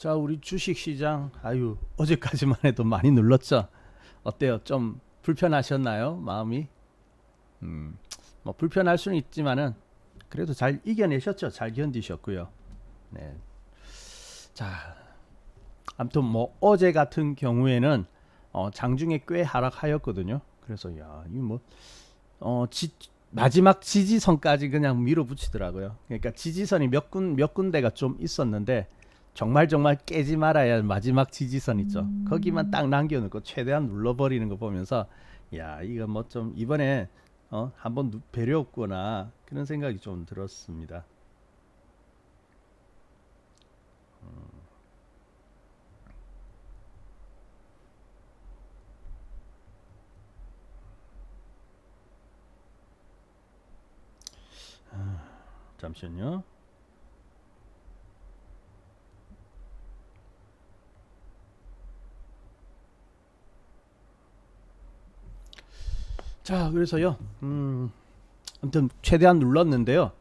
자, 우리 주식 시장, 아유, 어제까지만 해도 많이 눌렀죠. 어때요? 좀 불편하셨나요? 마음이? 음, 뭐 불편할 수는 있지만은 그래도 잘 이겨내셨죠. 잘 견디셨고요. 네. 자, 아무튼 뭐 어제 같은 경우에는 장중에 꽤 하락하였거든요. 그래서 야, 이거 뭐 마지막 지지선까지 그냥 밀어붙이더라고요. 그러니까 지지선이 몇 군데가 좀 있었는데 정말 깨지 말아야 할 마지막 지지선 있죠. 거기만 딱 남겨놓고 최대한 눌러버리는 거 보면서 야, 이거 뭐 좀 이번에 한번 배려없구나 그런 생각이 좀 들었습니다. 잠시만요. 자, 그래서요. 아무튼 최대한 눌렀는데요.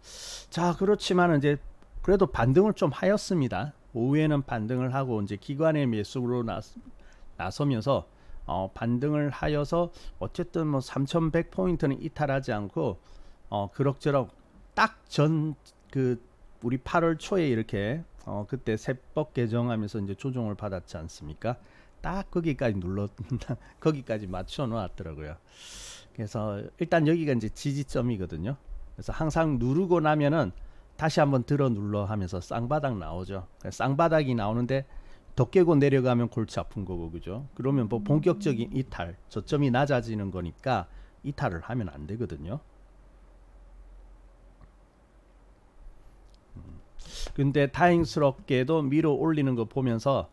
자, 그렇지만 이제 그래도 반등을 좀 하였습니다. 오후에는 반등을 하고 이제 기관의 매수로 나서면서 반등을 하여서 어쨌든 뭐 3,100포인트는 이탈하지 않고 그럭저럭 딱 전 그 우리 8월 초에 이렇게 그때 세법 개정하면서 이제 조정을 받았지 않습니까? 딱 거기까지 거기까지 맞춰 놓았더라고요. 그래서 일단 여기가 이제 지지점이거든요. 그래서 항상 누르고 나면은 다시 한번 들어 눌러 하면서 쌍바닥 나오죠. 쌍바닥이 나오는데 더 깨고 내려가면 골치 아픈 거고, 그죠? 그러면 뭐 본격적인 이탈, 저점이 낮아지는 거니까 이탈을 하면 안 되거든요. 근데 다행스럽게도 밀어 올리는 거 보면서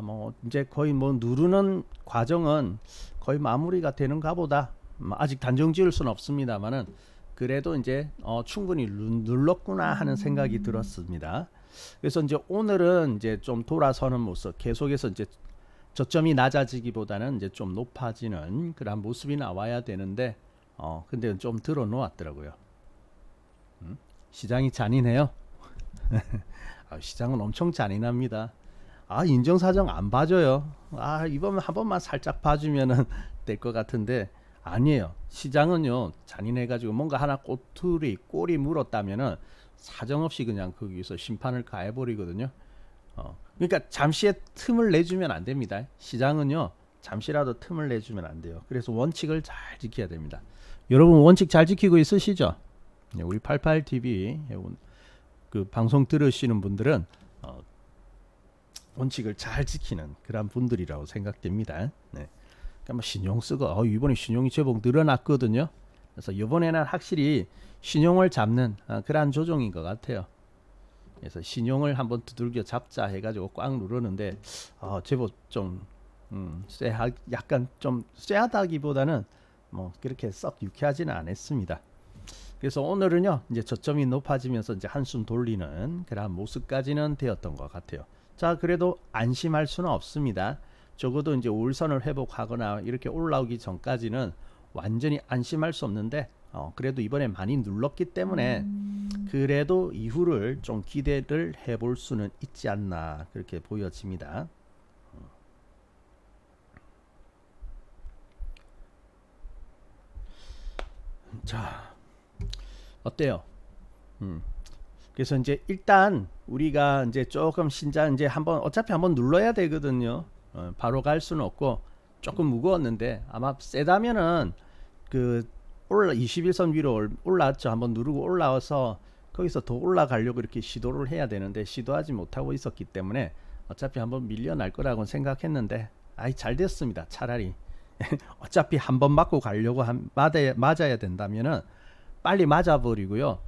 뭐 이제 거의 뭐 누르는 과정은 거의 마무리가 되는가 보다. 아직 단정 지을 수는 없습니다만은 그래도 이제 충분히 눌렀구나 하는 생각이 들었습니다. 그래서 이제 오늘은 이제 좀 돌아서는 모습, 계속해서 이제 저점이 낮아지기보다는 이제 좀 높아지는 그런 모습이 나와야 되는데 근데 좀 들어 놓았더라고요. 시장이 잔인해요. 시장은 엄청 잔인합니다. 인정사정 안 봐줘요. 이번 한 번만 살짝 봐주면은 될 것 같은데 아니에요. 시장은요 잔인해가지고 뭔가 하나 꼬리 물었다면은 사정없이 그냥 거기서 심판을 가해버리거든요. 그러니까 잠시의 틈을 내주면 안 됩니다. 시장은요 잠시라도 틈을 내주면 안 돼요. 그래서 원칙을 잘 지켜야 됩니다. 여러분 원칙 잘 지키고 있으시죠? 네, 우리 88TV 그 방송 들으시는 분들은 원칙을 잘 지키는 그런 분들이라고 생각됩니다. 네. 그러니까 뭐 신용 쓰고 이번에 신용이 제법 늘어났거든요. 그래서 이번에는 확실히 신용을 잡는 그러한 조정인 것 같아요. 그래서 신용을 한번 두들겨 잡자 해가지고 꽉 누르는데 제법 좀 약간 좀 쎄하다기보다는 뭐 그렇게 썩 유쾌하지는 않았습니다. 그래서 오늘은요 이제 저점이 높아지면서 이제 한숨 돌리는 그런 모습까지는 되었던 것 같아요. 자, 그래도 안심할 수는 없습니다. 적어도 이제 우울선을 회복하거나 이렇게 올라오기 전까지는 완전히 안심할 수 없는데 그래도 이번에 많이 눌렀기 때문에 그래도 이후를 좀 기대를 해볼 수는 있지 않나 그렇게 보여집니다. 자, 어때요? 음. 그래서 이제 일단 우리가 이제 조금 신장 이제 한번 어차피 한번 눌러야 되거든요. 바로 갈 수는 없고 조금 무거웠는데 아마 세다면은 그 올라 21선 위로 올라왔죠. 한번 누르고 올라와서 거기서 더 올라가려고 이렇게 시도를 해야 되는데 시도하지 못하고 있었기 때문에 어차피 한번 밀려날 거라고 생각했는데 잘 됐습니다. 차라리 어차피 한번 맞고 가려고 맞아야 된다면은 빨리 맞아버리고요.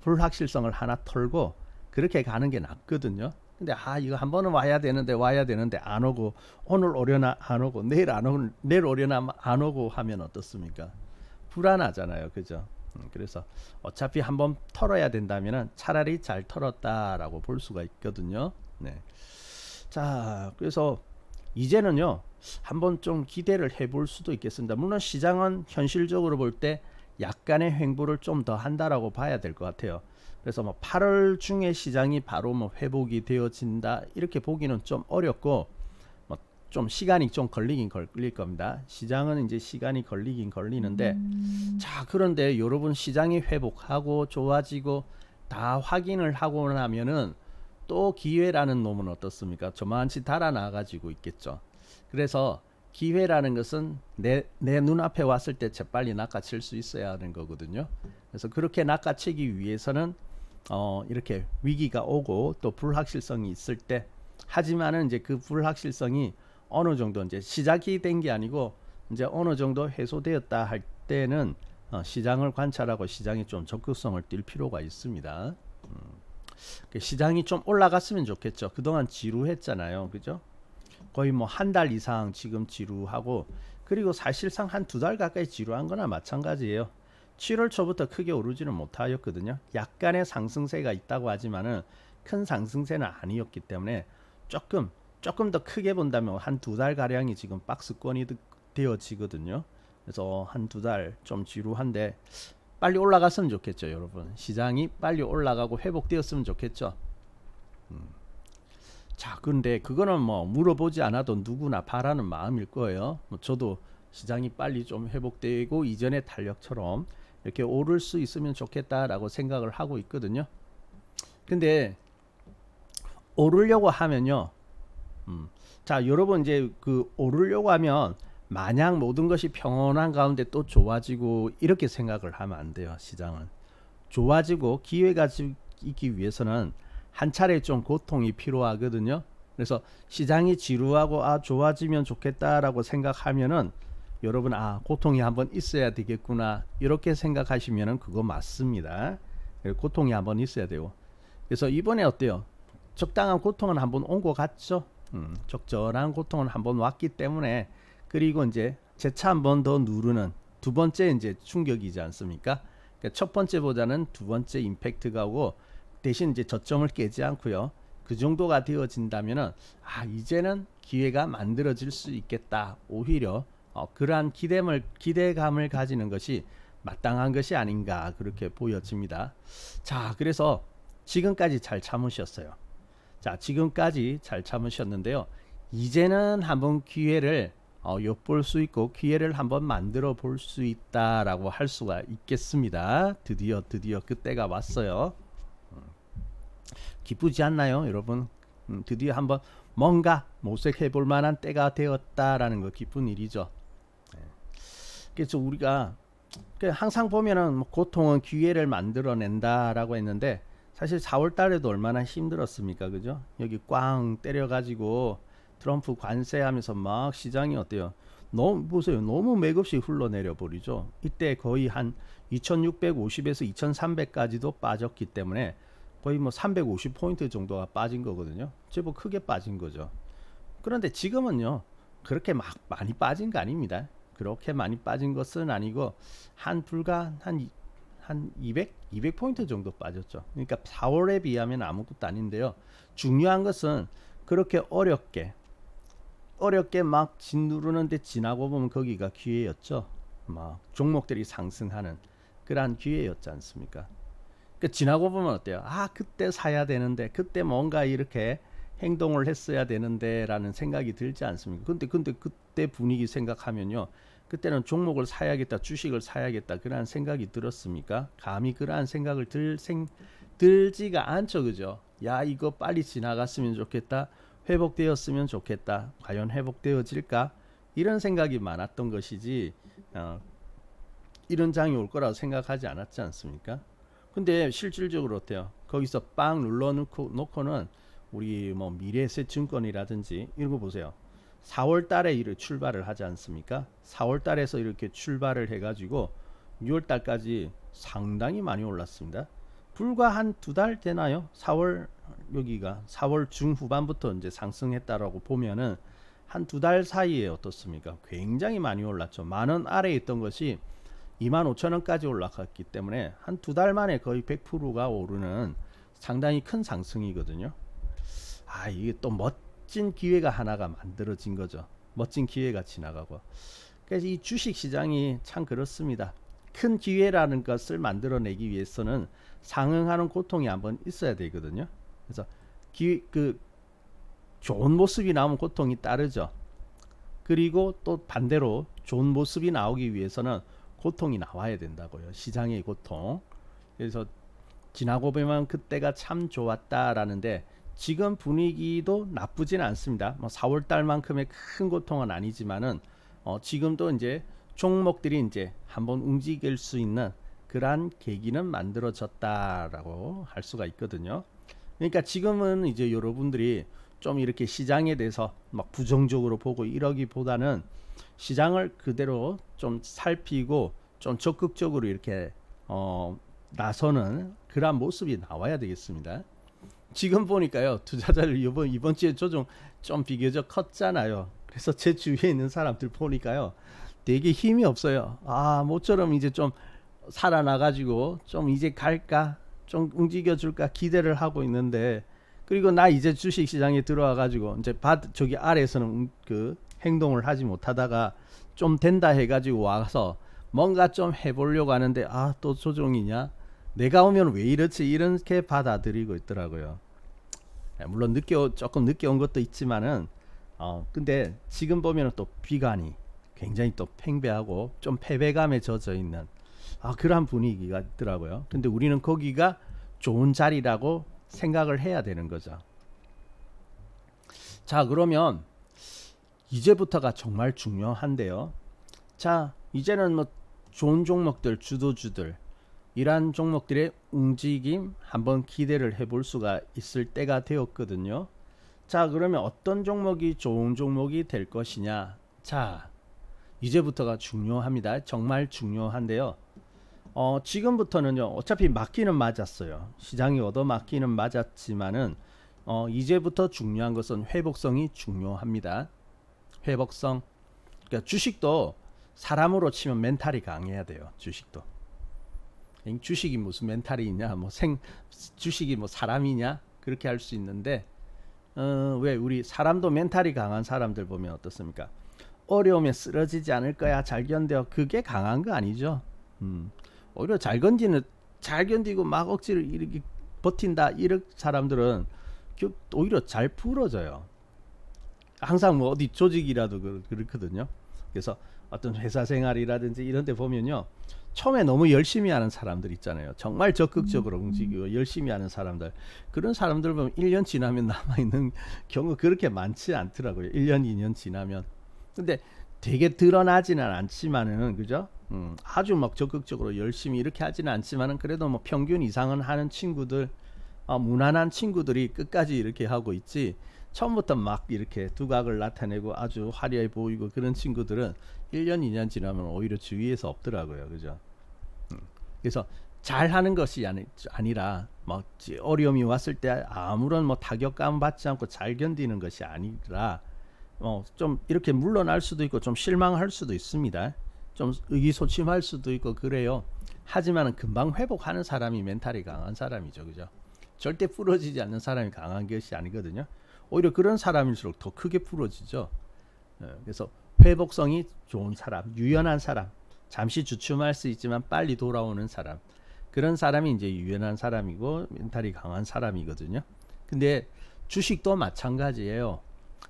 불확실성을 하나 털고 그렇게 가는 게 낫거든요. 근데 이거 한 번은 와야 되는데 안 오고 오늘 오려나 안 오고 내일 오려나 안 오고 하면 어떻습니까? 불안하잖아요, 그죠? 그래서 어차피 한번 털어야 된다면은 차라리 잘 털었다라고 볼 수가 있거든요. 네. 자, 그래서 이제는요 한번 좀 기대를 해볼 수도 있겠습니다. 물론 시장은 현실적으로 볼 때 약간의 횡보를 좀 더 한다라고 봐야 될 것 같아요. 그래서 뭐 8월 중에 시장이 바로 뭐 회복이 되어진다 이렇게 보기는 좀 어렵고 뭐 좀 시간이 좀 걸리긴 걸릴 겁니다. 시장은 이제 시간이 걸리긴 걸리는데 자 그런데 여러분 시장이 회복하고 좋아지고 다 확인을 하고 나면은 또 기회라는 놈은 어떻습니까? 저만치 달아나 가지고 있겠죠. 그래서 기회라는 것은 내 눈앞에 왔을 때 재빨리 낚아칠 수 있어야 하는 거거든요. 그래서 그렇게 낚아채기 위해서는 이렇게 위기가 오고 또 불확실성이 있을 때 하지만은 이제 그 불확실성이 어느 정도 이제 시작이 된 게 아니고 이제 어느 정도 해소되었다 할 때는 시장을 관찰하고 시장에 좀 적극성을 띨 필요가 있습니다. 시장이 좀 올라갔으면 좋겠죠. 그동안 지루했잖아요. 그죠? 거의 뭐 한 달 이상 지금 지루하고 그리고 사실상 한 두 달 가까이 지루한 거나 마찬가지예요. 7월 초부터 크게 오르지는 못하였거든요. 약간의 상승세가 있다고 하지만은 큰 상승세는 아니었기 때문에 조금 더 크게 본다면 한 두 달 가량이 지금 박스권이 되어지거든요. 그래서 한 두 달 좀 지루한데 빨리 올라갔으면 좋겠죠, 여러분. 시장이 빨리 올라가고 회복되었으면 좋겠죠. 자, 근데 그거는 뭐 물어보지 않아도 누구나 바라는 마음일 거예요. 뭐 저도 시장이 빨리 좀 회복되고 이전의 탄력처럼 이렇게 오를 수 있으면 좋겠다라고 생각을 하고 있거든요. 근데 오르려고 하면요. 자, 여러분 이제 그 오르려고 하면 마냥 모든 것이 평온한 가운데 또 좋아지고 이렇게 생각을 하면 안 돼요. 시장은 좋아지고 기회가 있기 위해서는 한 차례 좀 고통이 필요하거든요. 그래서 시장이 지루하고 좋아지면 좋겠다라고 생각하면은 여러분 고통이 한번 있어야 되겠구나 이렇게 생각하시면은 그거 맞습니다. 고통이 한번 있어야 돼요. 그래서 이번에 어때요? 적당한 고통은 한번 온 것 같죠? 적절한 고통은 한번 왔기 때문에 그리고 이제 재차 한번 더 누르는 두 번째 이제 충격이지 않습니까? 그러니까 첫 번째보다는 두 번째 임팩트가 오고 대신 이제 저점을 깨지 않고요. 그 정도가 되어진다면은 이제는 기회가 만들어질 수 있겠다. 오히려 그러한 기대감을 가지는 것이 마땅한 것이 아닌가 그렇게 보여집니다. 자, 그래서 지금까지 잘 참으셨어요. 자, 지금까지 잘 참으셨는데요. 이제는 한번 기회를 엿볼 수 있고 기회를 한번 만들어 볼 수 있다라고 할 수가 있겠습니다. 드디어 그때가 왔어요. 기쁘지 않나요, 여러분? 드디어 한번 뭔가 모색해 볼 만한 때가 되었다라는 거 기쁜 일이죠. 그래서 우리가 항상 보면은 고통은 기회를 만들어낸다라고 했는데 사실 4월 달에도 얼마나 힘들었습니까, 그죠? 여기 꽝 때려가지고 트럼프 관세하면서 막 시장이 어때요? 너무 보세요, 너무 맥없이 흘러내려 버리죠. 이때 거의 한 2,650에서 2,300까지도 빠졌기 때문에 거의 뭐 350포인트 정도가 빠진 거거든요. 제법 크게 빠진 거죠. 그런데 지금은요, 그렇게 막 많이 빠진 거 아닙니다. 그렇게 많이 빠진 것은 아니고 불과 한 200포인트 정도 빠졌죠. 그러니까 4월에 비하면 아무것도 아닌데요. 중요한 것은 그렇게 어렵게 막 짓누르는데 지나고 보면 거기가 기회였죠. 막 종목들이 상승하는 그러한 기회였지 않습니까? 그 지나고 보면 어때요? 그때 사야 되는데 그때 뭔가 이렇게 행동을 했어야 되는데 라는 생각이 들지 않습니까? 근데 그때 분위기 생각하면요, 그때는 종목을 사야겠다, 주식을 사야겠다 그러한 생각이 들었습니까? 감히 그러한 생각을 들지가 않죠, 그죠? 야, 이거 빨리 지나갔으면 좋겠다, 회복되었으면 좋겠다, 과연 회복되어질까, 이런 생각이 많았던 것이지 이런 장이 올 거라고 생각하지 않았지 않습니까? 근데 실질적으로 어때요? 거기서 빵 눌러놓고는 우리 뭐 미래에셋증권이라든지 이런 거 보세요. 4월 달에 이렇게 출발을 하지 않습니까? 4월 달에서 이렇게 출발을 해가지고 6월 달까지 상당히 많이 올랐습니다. 불과 한 두 달 되나요? 4월 중후반부터 이제 상승했다라고 보면은 한 두 달 사이에 어떻습니까? 굉장히 많이 올랐죠. 만원 아래에 있던 것이 25,000원까지 올라갔기 때문에 한 두 달 만에 거의 100%가 오르는 상당히 큰 상승이거든요. 이게 또 멋진 기회가 하나가 만들어진 거죠. 멋진 기회가 지나가고. 그래서 이 주식 시장이 참 그렇습니다. 큰 기회라는 것을 만들어내기 위해서는 상응하는 고통이 한번 있어야 되거든요. 그래서 그 좋은 모습이 나오면 고통이 따르죠. 그리고 또 반대로 좋은 모습이 나오기 위해서는 고통이 나와야 된다고요. 시장의 고통. 그래서 지나고 보면 그때가 참 좋았다라는데 지금 분위기도 나쁘진 않습니다. 뭐 4월 달만큼의 큰 고통은 아니지만은 지금도 이제 종목들이 이제 한번 움직일 수 있는 그러한 계기는 만들어졌다라고 할 수가 있거든요. 그러니까 지금은 이제 여러분들이 좀 이렇게 시장에 대해서 막 부정적으로 보고 이러기보다는 시장을 그대로 좀 살피고 좀 적극적으로 이렇게 나서는 그런 모습이 나와야 되겠습니다. 지금 보니까요, 투자자들 이번 주에 조정 좀 비교적 컸잖아요. 그래서 제 주위에 있는 사람들 보니까요, 되게 힘이 없어요. 아, 모처럼 이제 좀 살아나가지고 좀 이제 갈까, 좀 움직여줄까 기대를 하고 있는데, 그리고 나 이제 주식시장에 들어와가지고 이제 저기 아래에서는 그 행동을 하지 못하다가 좀 된다 해가지고 와서 뭔가 좀 해보려고 하는데, 아, 또 조정이냐? 내가 오면 왜 이렇지? 이렇게 받아들이고 있더라고요. 물론 조금 늦게 온 것도 있지만은 근데 지금 보면은 또 비관이 굉장히 또 팽배하고 좀 패배감에 젖어 있는 그런 분위기가 있더라고요. 근데 우리는 거기가 좋은 자리라고 생각을 해야 되는 거죠. 자, 그러면 이제부터가 정말 중요한데요. 자, 이제는 뭐 좋은 종목들, 주도주들 이러한 종목들의 움직임 한번 기대를 해볼 수가 있을 때가 되었거든요. 자, 그러면 어떤 종목이 좋은 종목이 될 것이냐? 자, 이제부터가 중요합니다. 정말 중요한데요. 지금부터는요, 어차피 맞기는 맞았어요. 시장이 얻어맞기는 맞았지만은 이제부터 중요한 것은 회복성이 중요합니다. 회복성. 그러니까 주식도 사람으로 치면 멘탈이 강해야 돼요. 주식도. 주식이 무슨 멘탈이 있냐? 주식이 뭐 사람이냐? 그렇게 할 수 있는데 왜 우리 사람도 멘탈이 강한 사람들 보면 어떻습니까? 어려우면 쓰러지지 않을 거야. 잘 견뎌. 그게 강한 거 아니죠. 오히려 잘 견디고 막 억지로 이렇게 버틴다 이런 사람들은 오히려 잘 부러져요. 항상 뭐 어디 조직이라도 그렇거든요. 그래서 어떤 회사 생활이라든지 이런 데 보면요, 처음에 너무 열심히 하는 사람들 있잖아요. 정말 적극적으로 움직이고 열심히 하는 사람들, 그런 사람들 보면 1년 지나면 남아있는 경우 그렇게 많지 않더라고요. 1년 2년 지나면. 근데 되게 드러나지는 않지만은, 그죠? 아주 막 적극적으로 열심히 이렇게 하지는 않지만은 그래도 뭐 평균 이상은 하는 친구들, 무난한 친구들이 끝까지 이렇게 하고 있지, 처음부터 막 이렇게 두각을 나타내고 아주 화려해 보이고 그런 친구들은 1년 2년 지나면 오히려 주위에서 없더라고요. 그죠? 그래서 잘하는 것이 아니라 뭐 어려움이 왔을 때 아무런 뭐 타격감 받지 않고 잘 견디는 것이 아니라 좀 이렇게 물러날 수도 있고 좀 실망할 수도 있습니다. 좀 의기소침할 수도 있고 그래요. 하지만은 금방 회복하는 사람이 멘탈이 강한 사람이죠. 그죠? 절대 부러지지 않는 사람이 강한 것이 아니거든요. 오히려 그런 사람일수록 더 크게 부러지죠. 그래서 회복성이 좋은 사람, 유연한 사람, 잠시 주춤할 수 있지만 빨리 돌아오는 사람, 그런 사람이 이제 유연한 사람이고 멘탈이 강한 사람이거든요. 근데 주식도 마찬가지예요.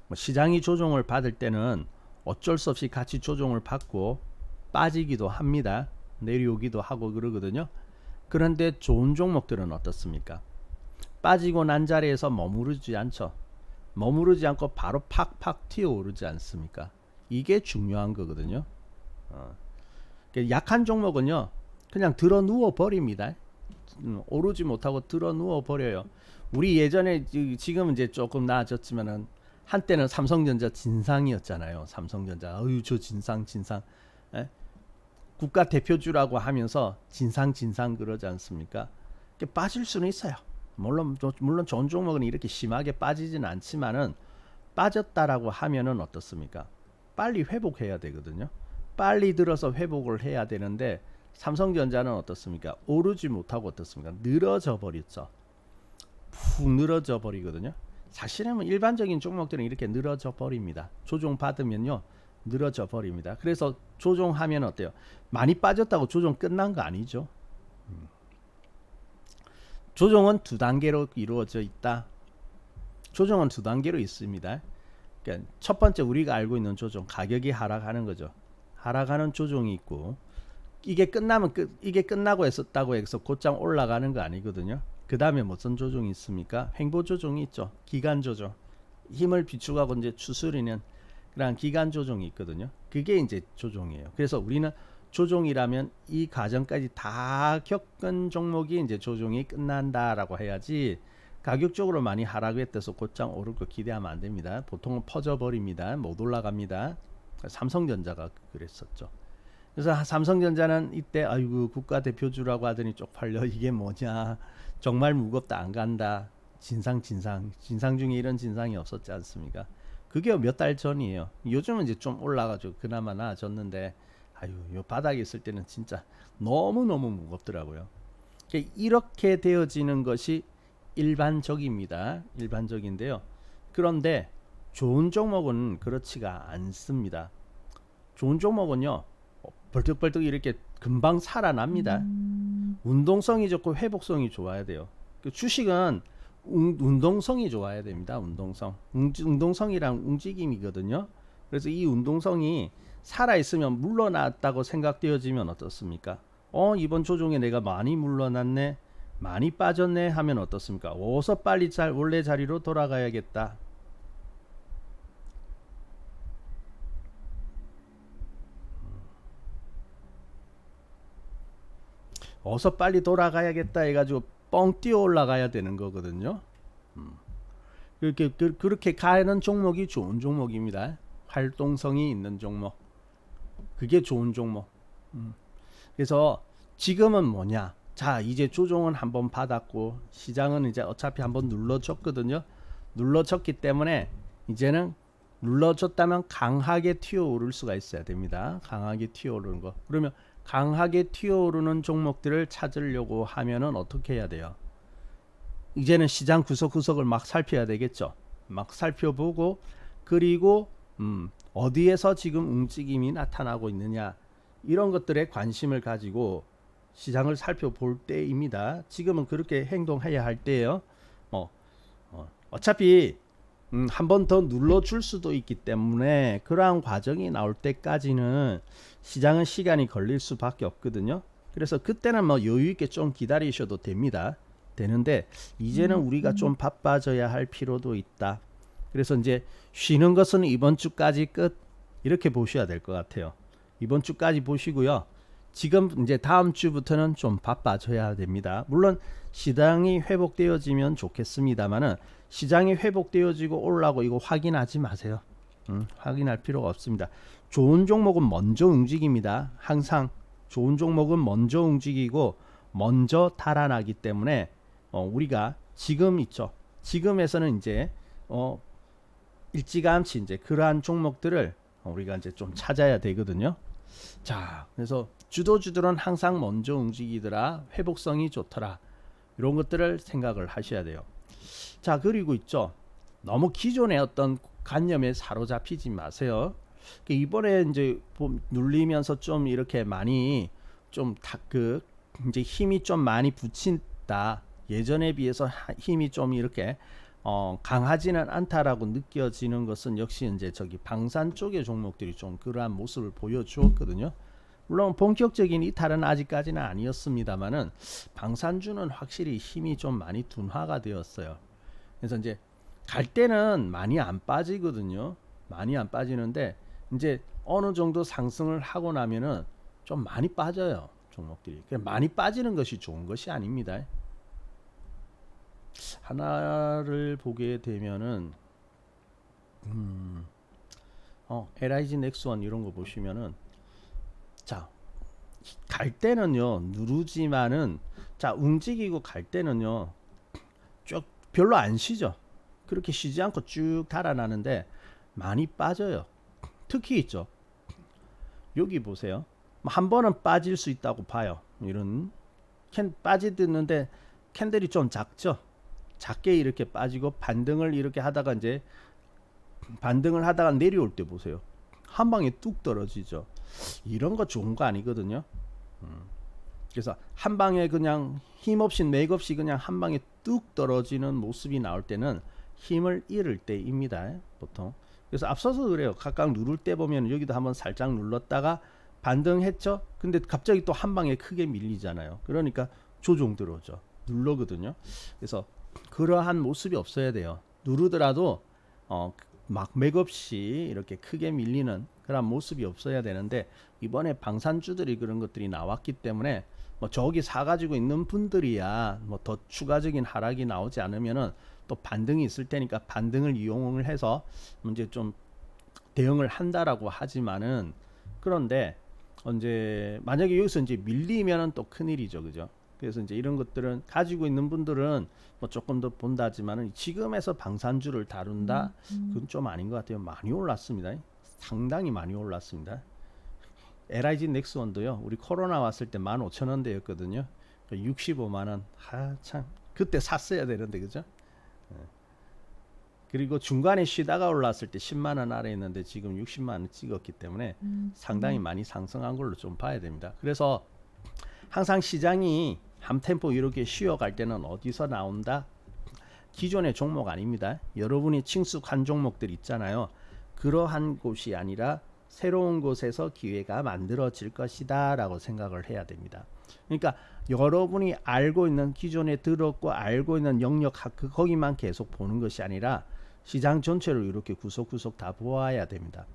뭐 시장이 조정을 받을 때는 어쩔 수 없이 같이 조정을 받고 빠지기도 합니다. 내려오기도 하고 그러거든요. 그런데 좋은 종목들은 어떻습니까? 빠지고 난 자리에서 머무르지 않죠. 머무르지 않고 바로 팍팍 튀어오르지 않습니까? 이게 중요한 거거든요. 약한 종목은요, 그냥 들어 누워 버립니다. 오르지 못하고 들어 누워 버려요. 우리 예전에 지금 이제 조금 나아졌지만은 한때는 삼성전자 진상이었잖아요. 삼성전자, 저 진상. 에? 국가 대표주라고 하면서 진상 그러지 않습니까? 빠질 수는 있어요. 물론 좋은 종목은 이렇게 심하게 빠지진 않지만은 빠졌다라고 하면은 어떻습니까? 빨리 회복해야 되거든요. 빨리 들어서 회복을 해야 되는데 삼성전자는 어떻습니까? 오르지 못하고 어떻습니까? 늘어져 버렸죠. 푹 늘어져 버리거든요. 사실은 일반적인 종목들은 이렇게 늘어져 버립니다. 조정 받으면요, 늘어져 버립니다. 그래서 조종하면 어때요? 많이 빠졌다고 조종 끝난 거 아니죠. 조종은 두 단계로 이루어져 있다. 조종은 두 단계로 있습니다. 그러니까 첫 번째 우리가 알고 있는 조종, 가격이 하락하는 거죠. 하락하는 조종이 있고, 이게 끝나면 이게 끝나고 했었다고 해서 곧장 올라가는 거 아니거든요. 그 다음에 무슨 조종이 있습니까? 횡보 조종이 있죠. 기간 조종, 힘을 비축하고 이제 추스리는 그런 기간 조종이 있거든요. 그게 이제 조종이에요. 그래서 우리는 조종이라면 이 과정까지 다 겪은 종목이 이제 조종이 끝난다라고 해야지, 가격적으로 많이 하락했대서 곧장 오를 거 기대하면 안 됩니다. 보통은 퍼져 버립니다. 못 올라갑니다. 삼성전자가 그랬었죠. 그래서 삼성전자는 이때 아이고 국가대표주라고 하더니 쪽팔려, 이게 뭐냐, 정말 무겁다, 안 간다, 진상 중에 이런 진상이 없었지 않습니까? 그게 몇 달 전이에요. 요즘은 이제 좀 올라가지고 그나마 나아졌는데, 아유, 요 바닥에 있을 때는 진짜 너무너무 무겁더라고요. 이렇게 되어지는 것이 일반적입니다. 일반적인데요. 그런데 좋은 종목은 그렇지가 않습니다. 좋은 종목은요, 벌떡벌떡 이렇게 금방 살아납니다. 운동성이 좋고 회복성이 좋아야 돼요. 주식은 운동성이 좋아야 됩니다. 운동성이랑 움직임이거든요. 그래서 이 운동성이 살아있으면 물러났다고 생각되어지면 어떻습니까? 이번 조종에 내가 많이 물러났네, 많이 빠졌네 하면 어떻습니까? 어서 빨리 원래 자리로 돌아가야겠다. 어서 빨리 돌아가야겠다 해가지고 뻥 뛰어 올라가야 되는 거거든요. 그렇게 가는 종목이 좋은 종목입니다. 활동성이 있는 종목, 그게 좋은 종목. 그래서 지금은 뭐냐, 자 이제 조정은 한번 받았고 시장은 이제 어차피 한번 눌러줬거든요. 눌러줬기 때문에 이제는 눌러줬다면 강하게 튀어오를 수가 있어야 됩니다. 강하게 튀어오르는 거. 그러면 강하게 튀어오르는 종목들을 찾으려고 하면은 어떻게 해야 돼요? 이제는 시장 구석구석을 막 살펴야 되겠죠. 막 살펴보고, 그리고 어디에서 지금 움직임이 나타나고 있느냐, 이런 것들에 관심을 가지고 시장을 살펴볼 때입니다. 지금은 그렇게 행동해야 할 때예요. 어차피 한 번 더 눌러줄 수도 있기 때문에 그러한 과정이 나올 때까지는 시장은 시간이 걸릴 수밖에 없거든요. 그래서 그때는 뭐 여유 있게 좀 기다리셔도 되는데 이제는 우리가 좀 바빠져야 할 필요도 있다. 그래서 이제 쉬는 것은 이번 주까지 끝, 이렇게 보셔야 될 것 같아요. 이번 주까지 보시고요. 지금 이제 다음 주부터는 좀 바빠져야 됩니다. 물론 시장이 회복되어지면 좋겠습니다만은 시장이 회복되어지고 올라고 이거 확인하지 마세요. 확인할 필요가 없습니다. 좋은 종목은 먼저 움직입니다. 항상 좋은 종목은 먼저 움직이고 먼저 달아나기 때문에 우리가 지금 있죠. 지금에서는 이제 일찌감치 이제 그러한 종목들을 우리가 이제 좀 찾아야 되거든요. 자, 그래서 주도주들은 항상 먼저 움직이더라, 회복성이 좋더라, 이런 것들을 생각을 하셔야 돼요. 자, 그리고 있죠, 너무 기존의 어떤 관념에 사로잡히지 마세요. 이번에 이제 눌리면서 좀 이렇게 많이 좀 이제 힘이 좀 많이 붙인다, 예전에 비해서 힘이 좀 이렇게 강하지는 않다라고 느껴지는 것은 역시 이제 저기 방산 쪽의 종목들이 좀 그러한 모습을 보여주었거든요. 물론 본격적인 이탈은 아직까지는 아니었습니다만은 방산주는 확실히 힘이 좀 많이 둔화가 되었어요. 그래서 이제 갈 때는 많이 안 빠지거든요. 많이 안 빠지는데 이제 어느 정도 상승을 하고 나면은 좀 많이 빠져요, 종목들이. 많이 빠지는 것이 좋은 것이 아닙니다. 하나를 보게 되면은 LIG 넥스원 이런 거 보시면은, 자, 갈 때는요 누르지만은, 자 움직이고 갈 때는요 쭉 별로 안 쉬죠. 그렇게 쉬지 않고 쭉 달아나는데 많이 빠져요. 특히 있죠, 여기 보세요. 한 번은 빠질 수 있다고 봐요. 이런 빠지는데 캔들이 좀 작죠. 작게 이렇게 빠지고 반등을 이렇게 하다가 이제 반등을 하다가 내려올 때 보세요. 한 방에 뚝 떨어지죠. 이런 거 좋은 거 아니거든요. 그래서 한 방에 그냥 힘없이 맥없이 그냥 한 방에 뚝 떨어지는 모습이 나올 때는 힘을 잃을 때입니다. 보통. 그래서 앞서서 그래요. 각각 누를 때 보면 여기도 한번 살짝 눌렀다가 반등했죠. 근데 갑자기 또 한 방에 크게 밀리잖아요. 그러니까 조정 들어오죠. 눌러거든요. 그래서 그러한 모습이 없어야 돼요. 누르더라도 막 맥없이 이렇게 크게 밀리는 그런 모습이 없어야 되는데 이번에 방산주들이 그런 것들이 나왔기 때문에 뭐 저기 사가지고 있는 분들이야 뭐 더 추가적인 하락이 나오지 않으면은 또 반등이 있을 테니까 반등을 이용을 해서 이제 좀 대응을 한다라고 하지만은 그런데 이제 만약에 여기서 이제 밀리면은 또 큰일이죠, 그죠? 그래서 이제 이런 것들은 가지고 있는 분들은 뭐 조금 더 본다지만은 지금에서 방산주를 다룬다 그건 좀 아닌 것 같아요. 많이 올랐습니다. 상당히 많이 올랐습니다. LIG 넥스원도요. 우리 코로나 왔을 때 15,000원대였거든요. 65만 원. 참 그때 샀어야 되는데 그죠? 그리고 중간에 쉬다가 올랐을 때 10만 원 아래 있는데 지금 60만 원 찍었기 때문에 상당히 많이 상승한 걸로 좀 봐야 됩니다. 그래서 항상 시장이 한 템포 이렇게 쉬어갈 때는 어디서 나온다? 기존의 종목 아닙니다. 여러분이 친숙한 종목들 있잖아요. 그러한 곳이 아니라 새로운 곳에서 기회가 만들어질 것이다 라고 생각을 해야 됩니다. 그러니까 여러분이 알고 있는 기존에 들었고 알고 있는 영역 거기만 계속 보는 것이 아니라 시장 전체를 이렇게 구석구석 다 보아야 됩니다.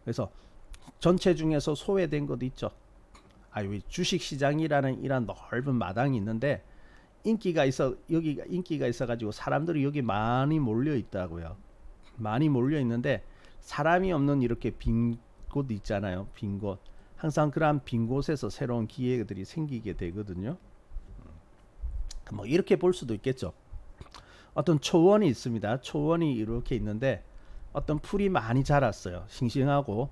그래서 전체 중에서 소외된 것도 있죠. 주식 시장이라는 이런 넓은 마당이 있는데 인기가 있어 여기가 인기가 있어가지고 사람들이 여기 많이 몰려 있다고요. 많이 몰려 있는데 사람이 없는 이렇게 빈 곳 있잖아요. 빈 곳. 항상 그러한 빈 곳에서 새로운 기회들이 생기게 되거든요. 뭐 이렇게 볼 수도 있겠죠. 어떤 초원이 있습니다. 초원이 이렇게 있는데 어떤 풀이 많이 자랐어요. 싱싱하고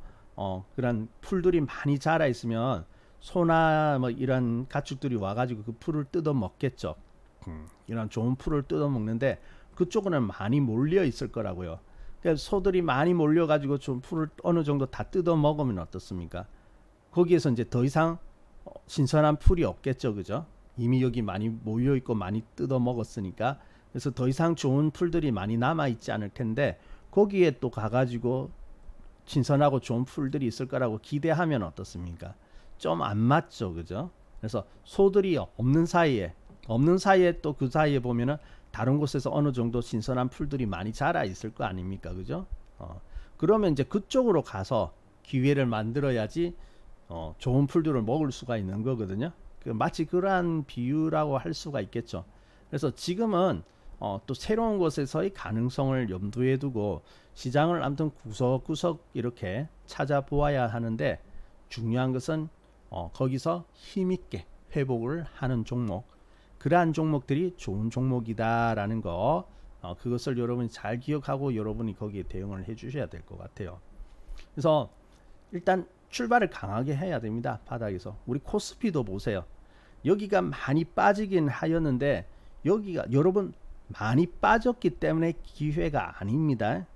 그런 풀들이 많이 자라 있으면 소나 뭐 이런 가축들이 와가지고 그 풀을 뜯어 먹겠죠. 이런 좋은 풀을 뜯어 먹는데 그쪽은 많이 몰려 있을 거라고요. 그러니까 소들이 많이 몰려가지고 좀 풀을 어느 정도 다 뜯어 먹으면 어떻습니까? 거기에서 이제 더 이상 신선한 풀이 없겠죠, 그죠? 이미 여기 많이 모여 있고 많이 뜯어 먹었으니까 그래서 더 이상 좋은 풀들이 많이 남아 있지 않을 텐데 거기에 또 가가지고 신선하고 좋은 풀들이 있을 거라고 기대하면 어떻습니까? 좀 안 맞죠, 그죠? 그래서 소들이 없는 사이에 또 그 사이에 보면은 다른 곳에서 어느 정도 신선한 풀들이 많이 자라 있을 거 아닙니까, 그죠? 그러면 이제 그쪽으로 가서 기회를 만들어야지 좋은 풀들을 먹을 수가 있는 거거든요. 마치 그러한 비유라고 할 수가 있겠죠. 그래서 지금은 또 새로운 곳에서의 가능성을 염두에 두고 시장을 아무튼 구석구석 이렇게 찾아보아야 하는데 중요한 것은 거기서 힘있게 회복을 하는 종목, 그러한 종목들이 좋은 종목이다라는 거, 그것을 여러분이 잘 기억하고 여러분이 거기에 대응을 해주셔야 될 것 같아요. 그래서 일단 출발을 강하게 해야 됩니다. 바닥에서 우리 코스피도 보세요. 여기가 많이 빠지긴 하였는데 여기가 여러분 많이 빠졌기 때문에 기회가 아닙니다.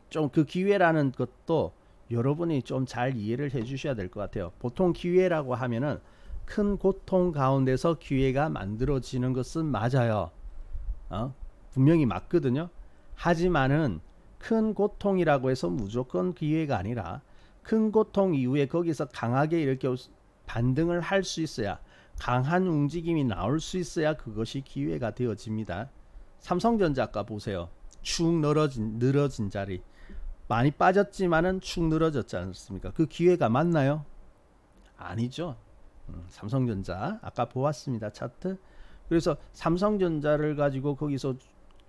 좀 그 기회라는 것도 여러분이 좀 잘 이해를 해 주셔야 될 것 같아요. 보통 기회라고 하면은 큰 고통 가운데서 기회가 만들어지는 것은 맞아요. 분명히 맞거든요. 하지만은 큰 고통이라고 해서 무조건 기회가 아니라 큰 고통 이후에 거기서 강하게 이렇게 반등을 할 수 있어야, 강한 움직임이 나올 수 있어야 그것이 기회가 되어집니다. 삼성전자 아까 보세요. 축 늘어진 자리 많이 빠졌지만은 축 늘어졌지 않습니까? 그 기회가 맞나요? 아니죠. 삼성전자 아까 보았습니다, 차트. 그래서 삼성전자를 가지고 거기서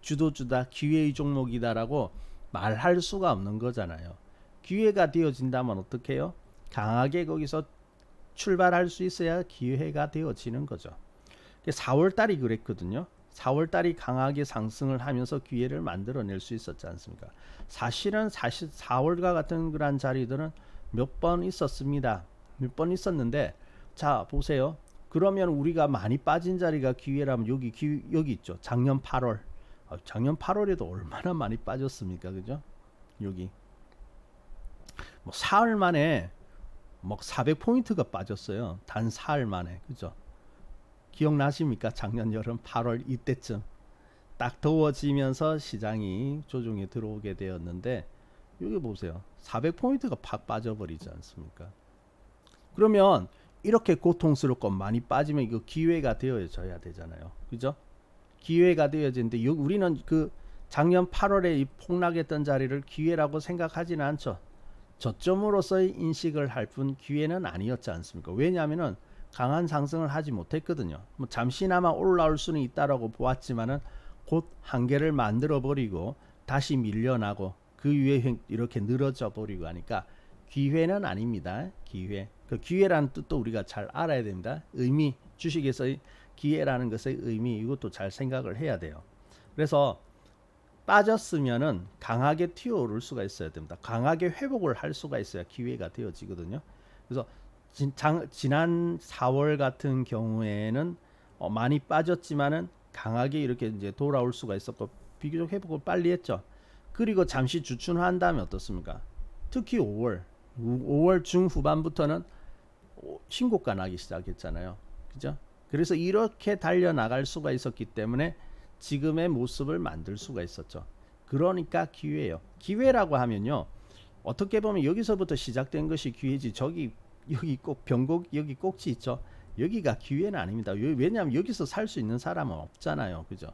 주도주다, 기회의 종목이다라고 말할 수가 없는 거잖아요. 기회가 되어진다면 어떻게 해요? 강하게 거기서 출발할 수 있어야 기회가 되어지는 거죠. 4월달이 그랬거든요. 4월달이 강하게 상승을 하면서 기회를 만들어낼 수 있었지 않습니까? 사실은 4월과 같은 그런 자리들은 몇 번 있었습니다. 몇 번 있었는데, 자 보세요. 그러면 우리가 많이 빠진 자리가 기회라면 여기 있죠. 작년 8월. 작년 8월에도 얼마나 많이 빠졌습니까, 그죠? 여기 뭐 사흘 만에 막 400포인트가 빠졌어요. 단 사흘 만에. 그죠? 기억나십니까? 작년 여름 8월 이때쯤 딱 더워지면서 시장이 조정에 들어오게 되었는데 여기 보세요. 400포인트가 팍 빠져버리지 않습니까? 그러면 이렇게 고통스럽고 많이 빠지면 이거 기회가 되어져야 되잖아요. 그죠? 기회가 되어지는데 우리는 그 작년 8월에 이 폭락했던 자리를 기회라고 생각하지는 않죠. 저점으로서의 인식을 할 뿐 기회는 아니었지 않습니까? 왜냐하면은 강한 상승을 하지 못했거든요. 뭐 잠시나마 올라올 수는 있다라고 보았지만은 곧 한계를 만들어 버리고 다시 밀려나고 그 위에 이렇게 늘어져 버리고 하니까 기회는 아닙니다. 기회. 그 기회라는 뜻도 우리가 잘 알아야 됩니다. 의미, 주식에서의 기회라는 것의 의미, 이것도 잘 생각을 해야 돼요. 그래서 빠졌으면은 강하게 튀어오를 수가 있어야 됩니다. 강하게 회복을 할 수가 있어야 기회가 되어지거든요. 그래서 지난 4월 같은 경우에는 많이 빠졌지만은 강하게 이렇게 이제 돌아올 수가 있었고 비교적 회복을 빨리 했죠. 그리고 잠시 주춤한 다음에 어떻습니까? 특히 5월 중후반부터는 신고가 나기 시작했잖아요. 그죠? 그래서 이렇게 달려나갈 수가 있었기 때문에 지금의 모습을 만들 수가 있었죠. 그러니까 기회예요. 기회라고 하면요. 어떻게 보면 여기서부터 시작된 것이 기회지. 여기 꼭 병곡 여기 꼭지 있죠. 여기가 기회는 아닙니다. 왜냐하면 여기서 살 수 있는 사람은 없잖아요. 그죠?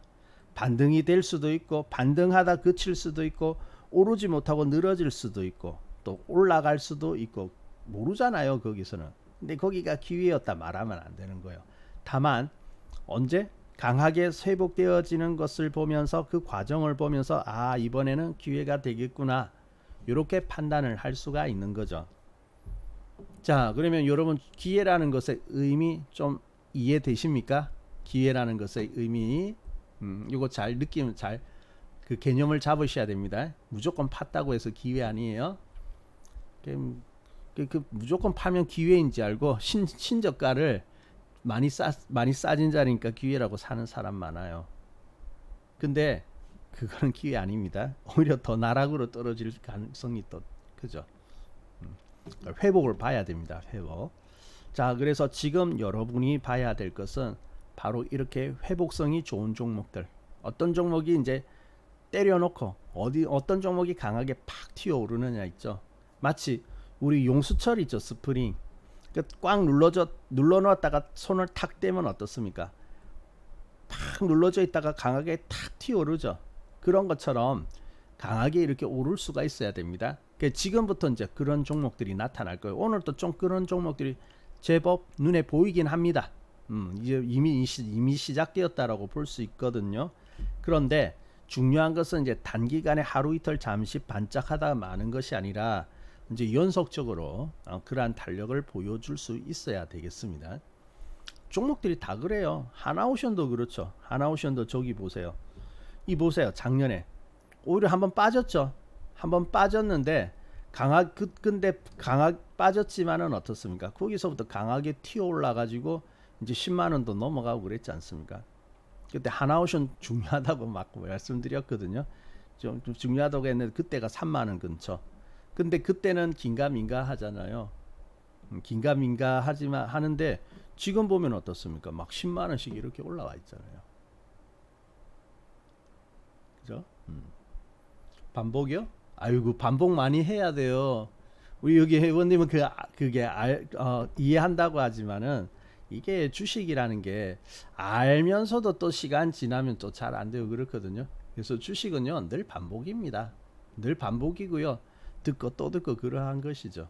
반등이 될 수도 있고 반등하다 그칠 수도 있고 오르지 못하고 늘어질 수도 있고 또 올라갈 수도 있고 모르잖아요. 거기서는. 근데 거기가 기회였다 말하면 안 되는 거예요. 다만 언제 강하게 회복되어지는 것을 보면서 그 과정을 보면서 아 이번에는 기회가 되겠구나 이렇게 판단을 할 수가 있는 거죠. 자 그러면 여러분 기회라는 것의 의미 좀 이해되십니까? 기회라는 것의 의미 이거 잘 느끼면 잘 그 개념을 잡으셔야 됩니다. 무조건 팠다고 해서 기회 아니에요. 그 무조건 파면 기회인지 알고 신저가를 많이 싸진 자리니까 기회라고 사는 사람 많아요. 근데 그거는 기회 아닙니다. 오히려 더 나락으로 떨어질 가능성이 또 그죠. 회복을 봐야 됩니다. 회복. 자 그래서 지금 여러분이 봐야 될 것은 바로 이렇게 회복성이 좋은 종목들. 어떤 종목이 이제 때려놓고 어떤 종목이 강하게 팍 튀어오르느냐 있죠. 마치 우리 용수철 있죠. 스프링. 꽉 눌러놓았다가 손을 탁 떼면 어떻습니까? 팍 눌러져 있다가 강하게 탁 튀어오르죠. 그런 것처럼 강하게 이렇게 오를 수가 있어야 됩니다. 지금부터 이제 그런 종목들이 나타날 거예요. 오늘도 좀 그런 종목들이 제법 눈에 보이긴 합니다. 이제 이미 시작되었다라고 볼 수 있거든요. 그런데 중요한 것은 이제 단기간에 하루 이틀 잠시 반짝하다 마는 것이 아니라 이제 연속적으로 그러한 탄력을 보여줄 수 있어야 되겠습니다. 종목들이 다 그래요. 하나오션도 그렇죠. 하나오션도 저기 보세요. 보세요. 작년에 오히려 한번 빠졌죠. 한번 빠졌는데 근데 빠졌지만은 어떻습니까? 거기서부터 강하게 튀어 올라 가지고 이제 10만 원도 넘어가고 그랬지 않습니까? 그때 하나오션 중요하다고 막 말씀드렸거든요. 좀 중요하다고 했는데 그때가 3만 원 근처. 근데 그때는 긴가민가 하잖아요. 긴가민가 하는데 지금 보면 어떻습니까? 막 10만 원씩 이렇게 올라와 있잖아요. 그죠? 반복이요? 아이고 반복 많이 해야 돼요. 우리 여기 회원님은 그게 이해한다고 하지만은 이게 주식이라는 게 알면서도 또 시간 지나면 또 잘 안 되고 그렇거든요. 그래서 주식은요 늘 반복입니다. 늘 반복이고요. 듣고 또 듣고 그러한 것이죠.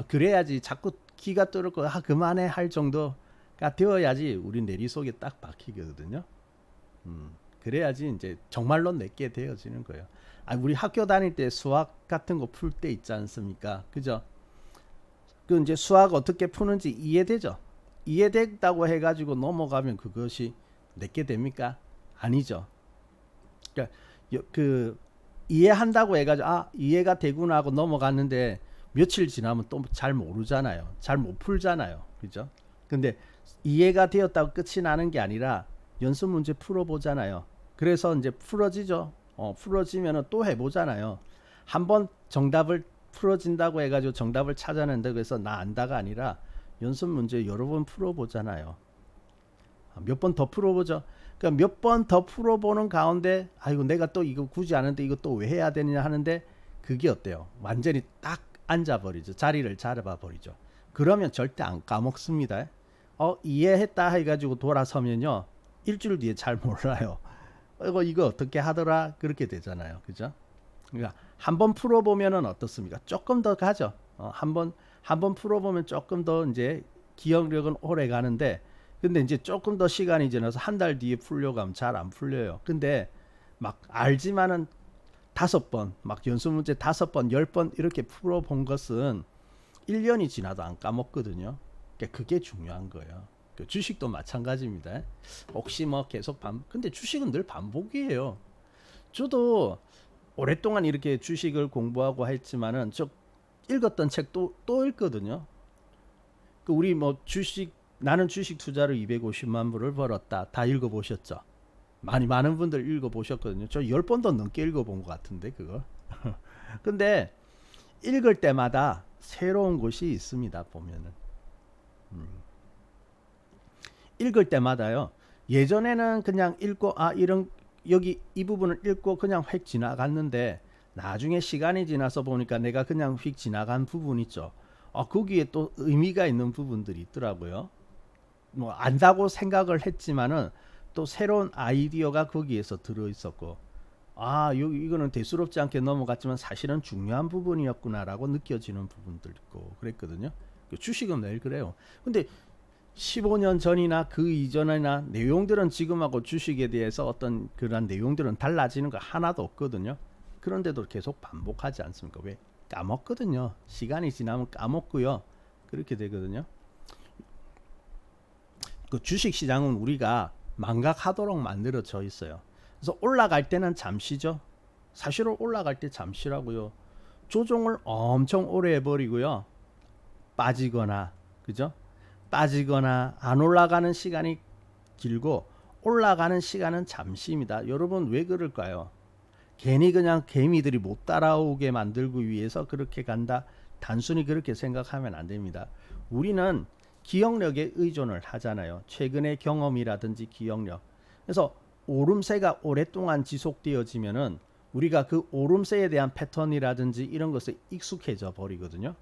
그래야지 자꾸 기가 뚫고 그만해 할 정도가 되어야지 우리 내리 속에 딱 박히거든요. 그래야지 이제 정말로 내게 되어지는 거예요. 우리 학교 다닐 때 수학 같은 거 풀 때 있지 않습니까? 그죠? 그 이제 수학 어떻게 푸는지 이해되죠? 이해됐다고 해가지고 넘어가면 그것이 내게 됩니까? 아니죠. 그러니까 이해한다고 해가지고 이해가 되구나 하고 넘어갔는데 며칠 지나면 또 잘 모르잖아요. 잘 못 풀잖아요. 그죠? 근데 이해가 되었다고 끝이 나는 게 아니라 연습 문제 풀어보잖아요. 그래서 이제 풀어지죠. 풀어지면 또 해보잖아요. 한번 정답을 풀어진다고 해가지고 정답을 찾아낸다고 해서 나 안다가 아니라 연습 문제 여러 번 풀어보잖아요. 몇 번 더 풀어보죠. 그러니까 몇 번 더 풀어보는 가운데 아이고 내가 또 이거 굳이 아는데 이거 또 왜 해야 되느냐 하는데 그게 어때요? 완전히 딱 앉아버리죠. 자리를 잡아버리죠. 그러면 절대 안 까먹습니다. 이해했다 해가지고 돌아서면요 일주일 뒤에 잘 몰라요. 이거 어떻게 하더라 그렇게 되잖아요. 그죠? 그러니까 한번 풀어보면은 어떻습니까? 조금 더 가죠. 한번 풀어보면 조금 더 이제 기억력은 오래 가는데 근데 이제 조금 더 시간이 지나서 한 달 뒤에 풀려고 하면 잘 안 풀려요. 근데 막 알지만은 5번, 막 연습 문제 5번, 10번 이렇게 풀어본 것은 1년이 지나도 안 까먹거든요. 그러니까 그게 중요한 거예요. 주식도 마찬가지입니다. 혹시 뭐 계속 근데 주식은 늘 반복이에요. 저도 오랫동안 이렇게 주식을 공부하고 했지만은 저 읽었던 책도 또 읽거든요. 우리 뭐 나는 주식 투자로 250만 불을 벌었다. 다 읽어보셨죠? 많은 분들 읽어보셨거든요. 저 10번도 넘게 읽어본 것 같은데 그거. 근데 읽을 때마다 새로운 것이 있습니다. 보면은 읽을 때마다요. 예전에는 그냥 읽고 이런 여기 이 부분을 읽고 그냥 휙 지나갔는데 나중에 시간이 지나서 보니까 내가 그냥 휙 지나간 부분 있죠. 거기에 또 의미가 있는 부분들이 있더라고요. 뭐 안다고 생각을 했지만은 또 새로운 아이디어가 거기에서 들어 있었고 이거는 대수롭지 않게 넘어갔지만 사실은 중요한 부분이었구나라고 느껴지는 부분들 있고 그랬거든요. 주식은 매일 그래요. 근데 15년 전이나 그 이전이나 내용들은 지금하고 주식에 대해서 어떤 그런 내용들은 달라지는 거 하나도 없거든요. 그런데도 계속 반복하지 않습니까? 왜? 까먹거든요. 시간이 지나면 까먹고요. 그렇게 되거든요. 그 주식 시장은 우리가 망각하도록 만들어져 있어요. 그래서 올라갈 때는 잠시죠. 사실은 올라갈 때 잠시라고요. 조정을 엄청 오래 해버리고요. 빠지거나 그죠? 빠지거나 안 올라가는 시간이 길고 올라가는 시간은 잠시입니다. 여러분 왜 그럴까요? 괜히 그냥 개미들이 못 따라오게 만들기 위해서 그렇게 간다. 단순히 그렇게 생각하면 안 됩니다. 우리는 기억력에 의존을 하잖아요. 최근의 경험이라든지 기억력. 그래서 오름세가 오랫동안 지속되어지면은 우리가 그 오름세에 대한 패턴이라든지 이런 것에 익숙해져 버리거든요.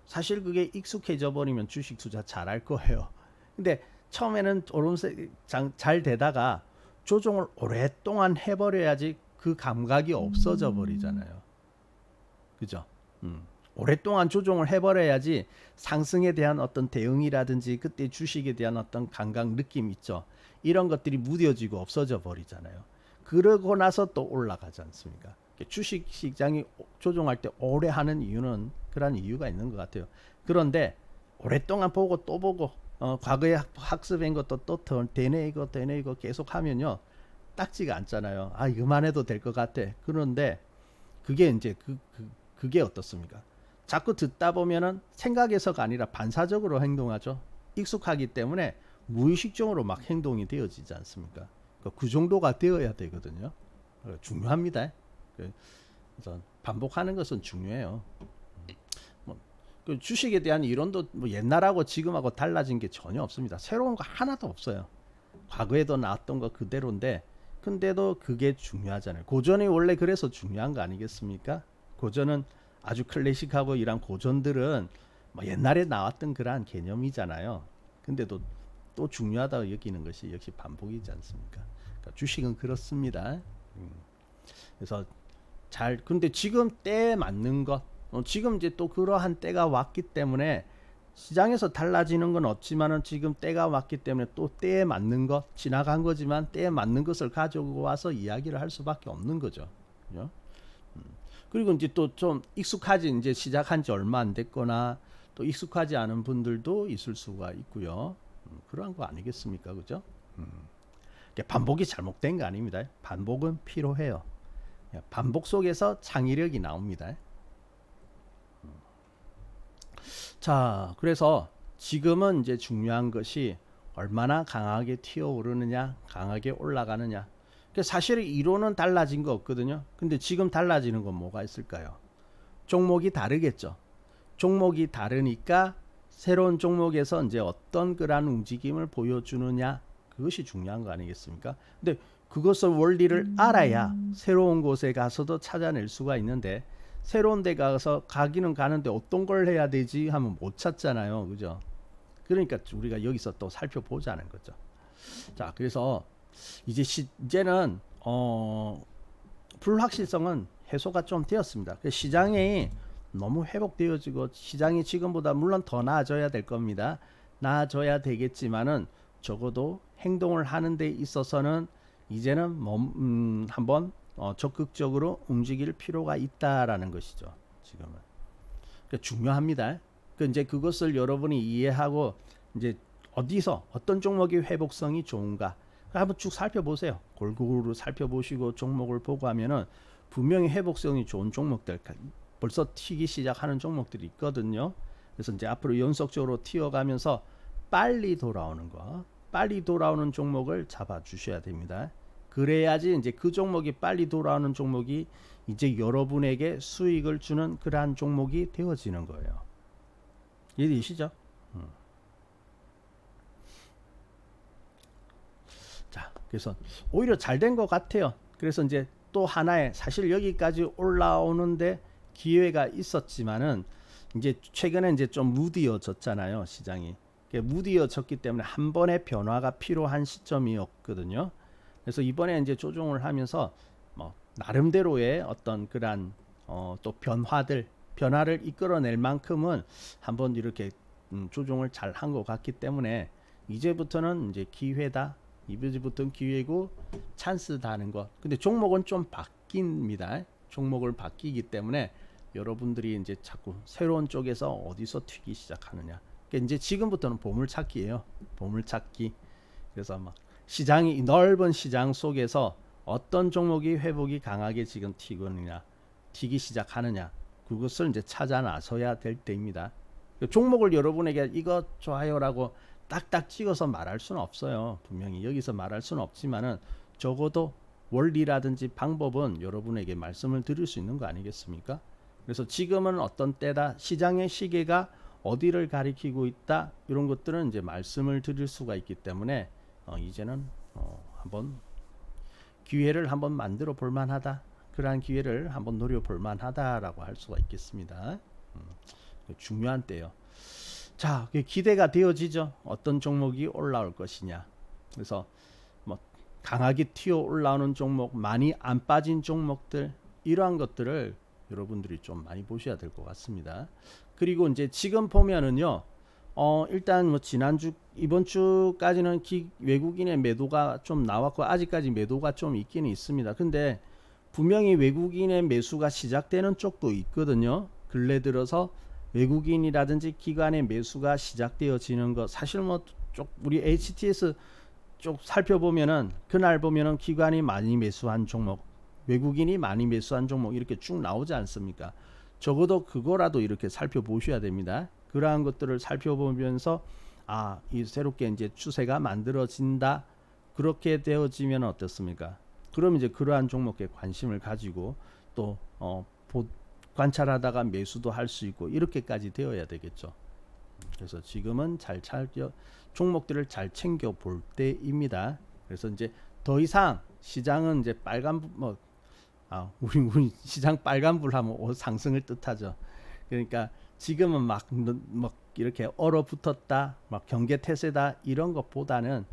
사실 그게 익숙해져 버리면 주식 투자 잘할 거예요. 근데 처음에는 오름세 잘 되다가 조정을 오랫동안 해버려야지 그 감각이 없어져 버리잖아요. 그죠? 오랫동안 조정을 해버려야지 상승에 대한 어떤 대응이라든지 그때 주식에 대한 어떤 감각 느낌 있죠. 이런 것들이 무뎌지고 없어져 버리잖아요. 그러고 나서 또 올라가지 않습니까? 주식 시장이 조정할 때 오래 하는 이유는 그런 이유가 있는 것 같아요. 그런데 오랫동안 보고 또 보고 과거에 학습한 것도 또 되뇌이고 계속 하면요 딱지가 않잖아요. 이거만 해도 될 것 같아. 그런데 그게 이제 그게 어떻습니까? 자꾸 듣다 보면은 생각에서가 아니라 반사적으로 행동하죠. 익숙하기 때문에 무의식적으로 막 행동이 되어지지 않습니까? 그 정도가 되어야 되거든요. 중요합니다. 그래서 반복하는 것은 중요해요. 그 주식에 대한 이론도 뭐 옛날하고 지금하고 달라진 게 전혀 없습니다. 새로운 거 하나도 없어요. 과거에도 나왔던 거 그대로인데 근데도 그게 중요하잖아요. 고전이 원래 그래서 중요한 거 아니겠습니까? 고전은 아주 클래식하고 이런 고전들은 뭐 옛날에 나왔던 그러한 개념이잖아요. 근데도 또 중요하다고 여기는 것이 역시 반복이지 않습니까? 그러니까 주식은 그렇습니다. 그래서 근데 지금 때에 맞는 것, 지금 이제 또 그러한 때가 왔기 때문에 시장에서 달라지는 건 없지만은 지금 때가 왔기 때문에 또 때에 맞는 것, 지나간 거지만 때에 맞는 것을 가지고 와서 이야기를 할 수밖에 없는 거죠. 그죠? 그리고 이제 또 좀 익숙하지 이제 시작한 지 얼마 안 됐거나 또 익숙하지 않은 분들도 있을 수가 있고요. 그러한 거 아니겠습니까? 그죠? 반복이 잘못된 거 아닙니다. 반복은 필요해요. 반복 속에서 창의력이 나옵니다. 자, 그래서 지금은 이제 중요한 것이 얼마나 강하게 튀어오르느냐, 강하게 올라가느냐. 사실 이론은 달라진 거 없거든요. 근데 지금 달라지는 건 뭐가 있을까요? 종목이 다르겠죠. 종목이 다르니까 새로운 종목에서 이제 어떤 그러한 움직임을 보여주느냐, 그것이 중요한 거 아니겠습니까? 근데 그것을 원리를 알아야 새로운 곳에 가서도 찾아낼 수가 있는데, 새로운 데 가서 가기는 가는데 어떤 걸 해야 되지 하면 못 찾잖아요. 그죠? 그러니까 우리가 여기서 또 살펴보자는 거죠. 자, 그래서 이제는 불확실성은 해소가 좀 되었습니다. 시장이 너무 회복되어지고, 시장이 지금보다 물론 더 나아져야 될 겁니다. 나아져야 되겠지만은 적어도 행동을 하는 데 있어서는 이제는 한번 적극적으로 움직일 필요가 있다라는 것이죠. 지금은 그러니까 중요합니다. 이제 그것을 여러분이 이해하고, 이제 어디서 어떤 종목이 회복성이 좋은가 한번 쭉 살펴보세요. 골고루 살펴보시고 종목을 보고 하면은 분명히 회복성이 좋은 종목들, 벌써 튀기 시작하는 종목들이 있거든요. 그래서 이제 앞으로 연속적으로 튀어가면서 빨리 돌아오는 종목을 잡아 주셔야 됩니다. 그래야지 이제 그 종목이 빨리 돌아오는 종목이 이제 여러분에게 수익을 주는 그러한 종목이 되어지는 거예요. 이해되시죠? 자, 그래서 오히려 잘 된 것 같아요. 그래서 이제 또 하나의, 사실 여기까지 올라오는데 기회가 있었지만은 이제 최근에 이제 좀 무디어졌잖아요, 시장이. 무디어졌기 때문에 한 번의 변화가 필요한 시점이었거든요. 그래서 이번에 이제 조정을 하면서 뭐 나름대로의 어떤 그러한 또 변화를 이끌어낼 만큼은 한번 이렇게 조정을 잘 한 것 같기 때문에 이제부터는 이제 기회다. 이제부터는 기회고 찬스다는 것. 근데 종목은 좀 바뀝니다. 종목을 바뀌기 때문에 여러분들이 이제 자꾸 새로운 쪽에서 어디서 튀기 시작하느냐. 그러니까 이제 지금부터는 보물찾기예요. 보물찾기. 그래서 막 시장이, 넓은 시장 속에서 어떤 종목이 회복이 강하게 지금 튀기 시작하느냐, 그것을 이제 찾아 나서야 될 때입니다. 종목을 여러분에게 이거 좋아요라고 딱딱 찍어서 말할 수는 없어요. 분명히 여기서 말할 수는 없지만은 적어도 원리라든지 방법은 여러분에게 말씀을 드릴 수 있는 거 아니겠습니까? 그래서 지금은 어떤 때다, 시장의 시계가 어디를 가리키고 있다, 이런 것들은 이제 말씀을 드릴 수가 있기 때문에 이제는 한번 기회를 한번 만들어 볼 만하다, 그러한 기회를 한번 노려 볼 만하다라고 할 수가 있겠습니다. 중요한 때요. 자, 기대가 되어지죠. 어떤 종목이 올라올 것이냐. 그래서 뭐 강하게 튀어 올라오는 종목, 많이 안 빠진 종목들, 이러한 것들을 여러분들이 좀 많이 보셔야 될 것 같습니다. 그리고 이제 지금 보면은요, 일단 뭐 지난주, 이번 주까지는 외국인의 매도가 좀 나왔고, 아직까지 매도가 좀 있기는 있습니다. 근데 분명히 외국인의 매수가 시작되는 쪽도 있거든요. 근래 들어서 외국인이라든지 기관의 매수가 시작되어지는 것, 사실 뭐 우리 HTS 쪽 살펴보면은 그날 보면은 기관이 많이 매수한 종목, 외국인이 많이 매수한 종목 이렇게 쭉 나오지 않습니까? 적어도 그거라도 이렇게 살펴보셔야 됩니다. 그러한 것들을 살펴보면서 이 새롭게 이제 추세가 만들어진다, 그렇게 되어지면 어떻습니까? 그럼 이제 그러한 종목에 관심을 가지고 또 관찰하다가 매수도 할 수 있고, 이렇게까지 되어야 되겠죠. 그래서 지금은 종목들을 잘 챙겨 볼 때입니다. 그래서 이제 더 이상 시장은 이제 우리 시장 빨간불 하면 상승을 뜻하죠. 그러니까 지금은 막 이렇게 얼어붙었다, 막 경계태세다, 이런 것보다는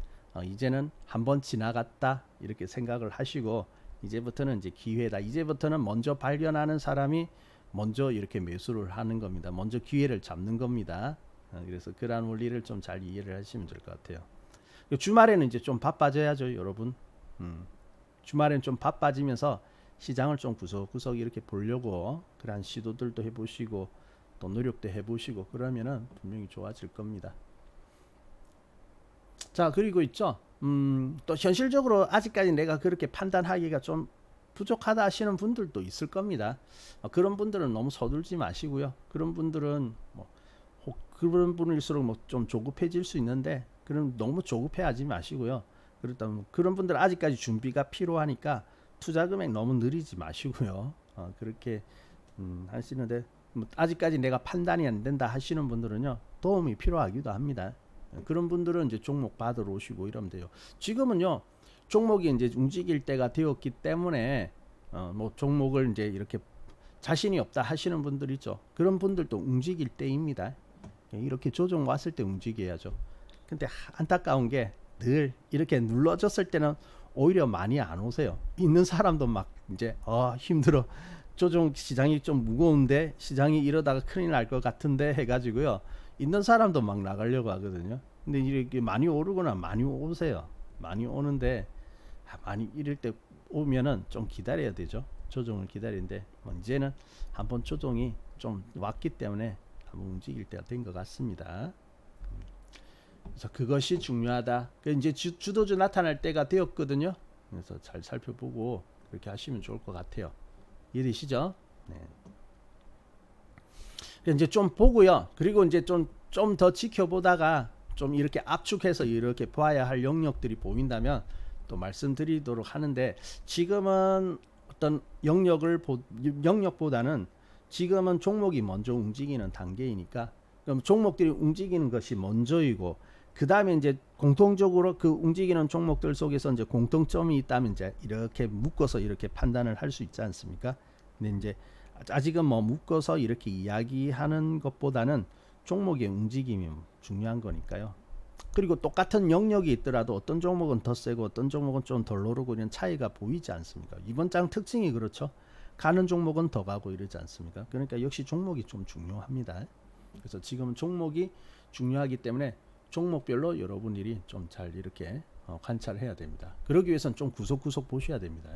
이제는 한번 지나갔다, 이렇게 생각을 하시고, 이제부터는 이제 기회다. 이제부터는 먼저 발견하는 사람이 먼저 이렇게 매수를 하는 겁니다. 먼저 기회를 잡는 겁니다. 그래서 그러한 원리를 좀 잘 이해를 하시면 될 것 같아요. 주말에는 이제 좀 바빠져야죠, 여러분. 주말에는 좀 바빠지면서 시장을 좀 구석구석 이렇게 보려고 그러한 시도들도 해보시고 또 노력도 해보시고, 그러면은 분명히 좋아질 겁니다. 자, 그리고 있죠. 또 현실적으로 아직까지 내가 그렇게 판단하기가 좀 부족하다 하시는 분들도 있을 겁니다. 그런 분들은 너무 서둘지 마시고요. 그런 분들은 그런 분일수록 좀 조급해질 수 있는데, 그럼 너무 조급해하지 마시고요. 그렇다면 그런 분들 아직까지 준비가 필요하니까 투자 금액 너무 느리지 마시고요. 그렇게 하시는데 뭐 아직까지 내가 판단이 안 된다 하시는 분들은요 도움이 필요하기도 합니다. 그런 분들은 이제 종목 받으러 오시고 이러면 돼요. 지금은요 종목이 이제 움직일 때가 되었기 때문에 뭐 종목을 이제 이렇게 자신이 없다 하시는 분들 있죠. 그런 분들도 움직일 때입니다. 이렇게 조정 왔을 때 움직여야죠. 근데 안타까운 게 늘 이렇게 눌러졌을 때는 오히려 많이 안 오세요. 있는 사람도 막 이제 힘들어. 조정 시장이 좀 무거운데 시장이 이러다가 큰일 날 것 같은데 해가지고요. 있는 사람도 막 나가려고 하거든요. 근데 이렇게 많이 오르거나 많이 오세요. 많이 오는데 많이 이럴 때 오면은 좀 기다려야 되죠. 조정을 기다리는데 뭐 이제는 한번 조정이 좀 왔기 때문에 한번 움직일 때가 된 것 같습니다. 그래서 그것이 중요하다. 이제 주도주 나타날 때가 되었거든요. 그래서 잘 살펴보고 그렇게 하시면 좋을 것 같아요. 이해되시죠? 네. 이제 좀 보고요. 그리고 이제 좀 더 지켜보다가 좀 이렇게 압축해서 이렇게 봐야 할 영역들이 보인다면 또 말씀드리도록 하는데 지금은 어떤 영역보다는 지금은 종목이 먼저 움직이는 단계이니까 그럼 종목들이 움직이는 것이 먼저이고 그 다음에 이제 공통적으로 그 움직이는 종목들 속에서 이제 공통점이 있다면 이제 이렇게 묶어서 이렇게 판단을 할 수 있지 않습니까? 근데 이제 아직은 뭐 묶어서 이렇게 이야기하는 것보다는 종목의 움직임이 중요한 거니까요. 그리고 똑같은 영역이 있더라도 어떤 종목은 더 세고 어떤 종목은 좀 덜 오르고 이런 차이가 보이지 않습니까? 이번 장 특징이 그렇죠. 가는 종목은 더 가고 이러지 않습니까? 그러니까 역시 종목이 좀 중요합니다. 그래서 지금은 종목이 중요하기 때문에 종목별로 여러분들이 좀 잘 이렇게 관찰해야 됩니다. 그러기 위해서는 좀 구석구석 보셔야 됩니다.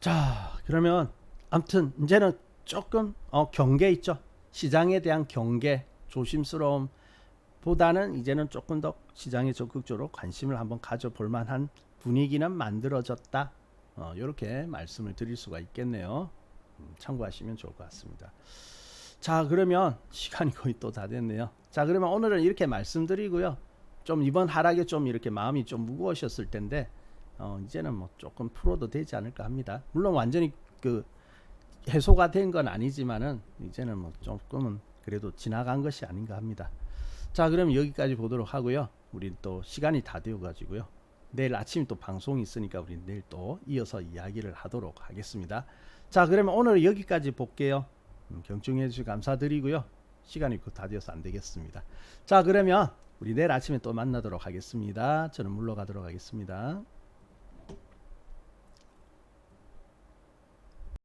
자, 그러면 아무튼 이제는 조금 경계 있죠. 시장에 대한 경계, 조심스러움 보다는 이제는 조금 더 시장에 적극적으로 관심을 한번 가져볼 만한 분위기는 만들어졌다. 이렇게 말씀을 드릴 수가 있겠네요. 참고하시면 좋을 것 같습니다. 자, 그러면 시간이 거의 또 다 됐네요. 자, 그러면 오늘은 이렇게 말씀드리고요. 좀 이번 하락에 좀 이렇게 마음이 좀 무거우셨을 텐데 이제는 뭐 조금 풀어도 되지 않을까 합니다. 물론 완전히 그 해소가 된 건 아니지만은 이제는 뭐 조금은 그래도 지나간 것이 아닌가 합니다. 자, 그럼 여기까지 보도록 하고요. 우리 또 시간이 다 되어 가지고요. 내일 아침 또 방송이 있으니까 우리 내일 또 이어서 이야기를 하도록 하겠습니다. 자, 그러면 오늘 여기까지 볼게요. 경청해 주셔서 감사드리고요. 시간이 다 되어서 안 되겠습니다. 자, 그러면 우리 내일 아침에 또 만나도록 하겠습니다. 저는 물러가도록 하겠습니다.